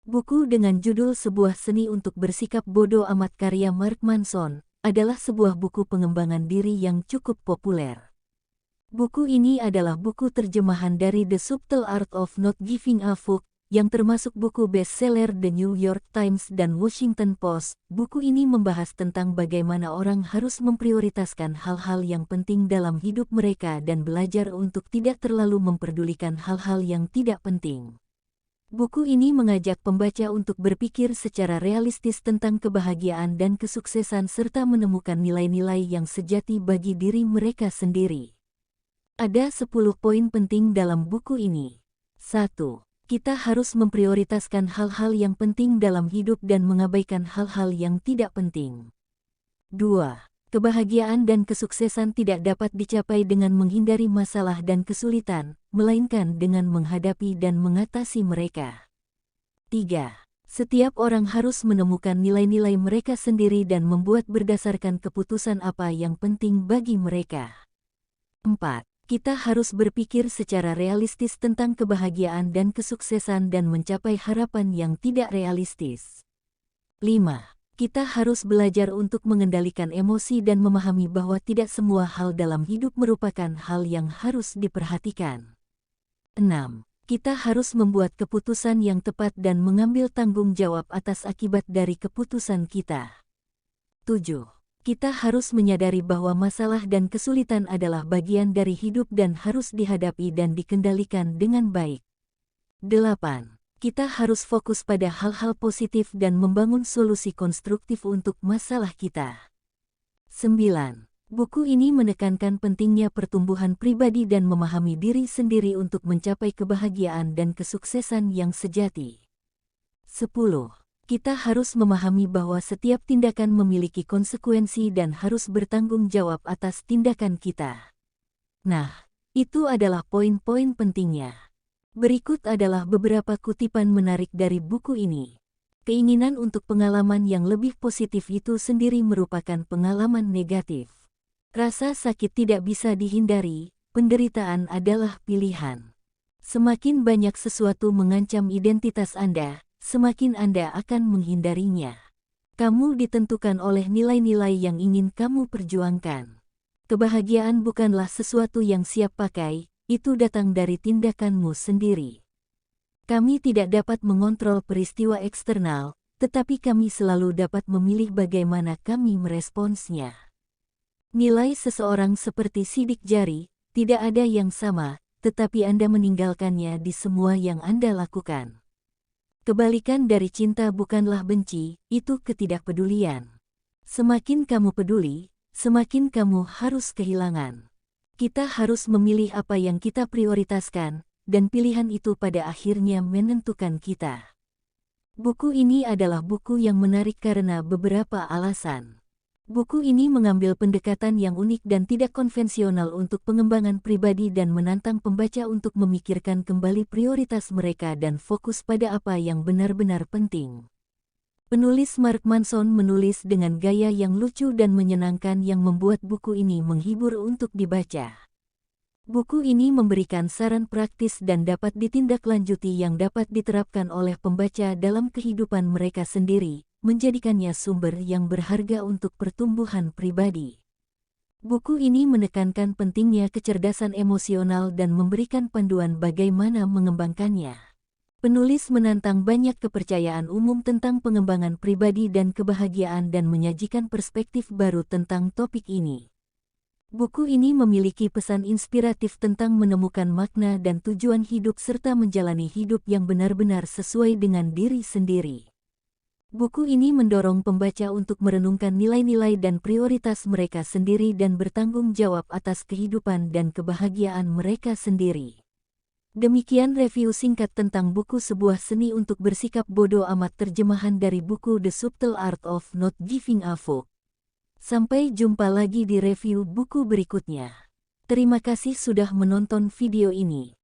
Buku dengan judul Sebuah Seni untuk Bersikap Bodoh Amat karya Mark Manson adalah sebuah buku pengembangan diri yang cukup populer. Buku ini adalah buku terjemahan dari The Subtle Art of Not Giving a Fuck, yang termasuk buku bestseller The New York Times dan Washington Post. Buku ini membahas tentang bagaimana orang harus memprioritaskan hal-hal yang penting dalam hidup mereka dan belajar untuk tidak terlalu memperdulikan hal-hal yang tidak penting. Buku ini mengajak pembaca untuk berpikir secara realistis tentang kebahagiaan dan kesuksesan serta menemukan nilai-nilai yang sejati bagi diri mereka sendiri. Ada 10 poin penting dalam buku ini. 1. Kita harus memprioritaskan hal-hal yang penting dalam hidup dan mengabaikan hal-hal yang tidak penting. 2. Kebahagiaan dan kesuksesan tidak dapat dicapai dengan menghindari masalah dan kesulitan, melainkan dengan menghadapi dan mengatasi mereka. 3. Setiap orang harus menemukan nilai-nilai mereka sendiri dan membuat berdasarkan keputusan apa yang penting bagi mereka. 4. Kita harus berpikir secara realistis tentang kebahagiaan dan kesuksesan dan mencapai harapan yang tidak realistis. 5. Kita harus belajar untuk mengendalikan emosi dan memahami bahwa tidak semua hal dalam hidup merupakan hal yang harus diperhatikan. 6. Kita harus membuat keputusan yang tepat dan mengambil tanggung jawab atas akibat dari keputusan kita. 7. Kita harus menyadari bahwa masalah dan kesulitan adalah bagian dari hidup dan harus dihadapi dan dikendalikan dengan baik. 8. Kita harus fokus pada hal-hal positif dan membangun solusi konstruktif untuk masalah kita. 9. Buku ini menekankan pentingnya pertumbuhan pribadi dan memahami diri sendiri untuk mencapai kebahagiaan dan kesuksesan yang sejati. 10. Kita harus memahami bahwa setiap tindakan memiliki konsekuensi dan harus bertanggung jawab atas tindakan kita. Nah, itu adalah poin-poin pentingnya. Berikut adalah beberapa kutipan menarik dari buku ini. Keinginan untuk pengalaman yang lebih positif itu sendiri merupakan pengalaman negatif. Rasa sakit tidak bisa dihindari, penderitaan adalah pilihan. Semakin banyak sesuatu mengancam identitas Anda, semakin Anda akan menghindarinya. Kamu ditentukan oleh nilai-nilai yang ingin kamu perjuangkan. Kebahagiaan bukanlah sesuatu yang siap pakai, itu datang dari tindakanmu sendiri. Kami tidak dapat mengontrol peristiwa eksternal, tetapi kami selalu dapat memilih bagaimana kami meresponsnya. Nilai seseorang seperti sidik jari, tidak ada yang sama, tetapi Anda meninggalkannya di semua yang Anda lakukan. Kebalikan dari cinta bukanlah benci, itu ketidakpedulian. Semakin kamu peduli, semakin kamu harus kehilangan. Kita harus memilih apa yang kita prioritaskan, dan pilihan itu pada akhirnya menentukan kita. Buku ini adalah buku yang menarik karena beberapa alasan. Buku ini mengambil pendekatan yang unik dan tidak konvensional untuk pengembangan pribadi dan menantang pembaca untuk memikirkan kembali prioritas mereka dan fokus pada apa yang benar-benar penting. Penulis Mark Manson menulis dengan gaya yang lucu dan menyenangkan yang membuat buku ini menghibur untuk dibaca. Buku ini memberikan saran praktis dan dapat ditindaklanjuti yang dapat diterapkan oleh pembaca dalam kehidupan mereka sendiri, menjadikannya sumber yang berharga untuk pertumbuhan pribadi. Buku ini menekankan pentingnya kecerdasan emosional dan memberikan panduan bagaimana mengembangkannya. Penulis menantang banyak kepercayaan umum tentang pengembangan pribadi dan kebahagiaan dan menyajikan perspektif baru tentang topik ini. Buku ini memiliki pesan inspiratif tentang menemukan makna dan tujuan hidup serta menjalani hidup yang benar-benar sesuai dengan diri sendiri. Buku ini mendorong pembaca untuk merenungkan nilai-nilai dan prioritas mereka sendiri dan bertanggung jawab atas kehidupan dan kebahagiaan mereka sendiri. Demikian review singkat tentang buku Sebuah Seni untuk Bersikap Bodoh Amat terjemahan dari buku The Subtle Art of Not Giving a Fuck. Sampai jumpa lagi di review buku berikutnya. Terima kasih sudah menonton video ini.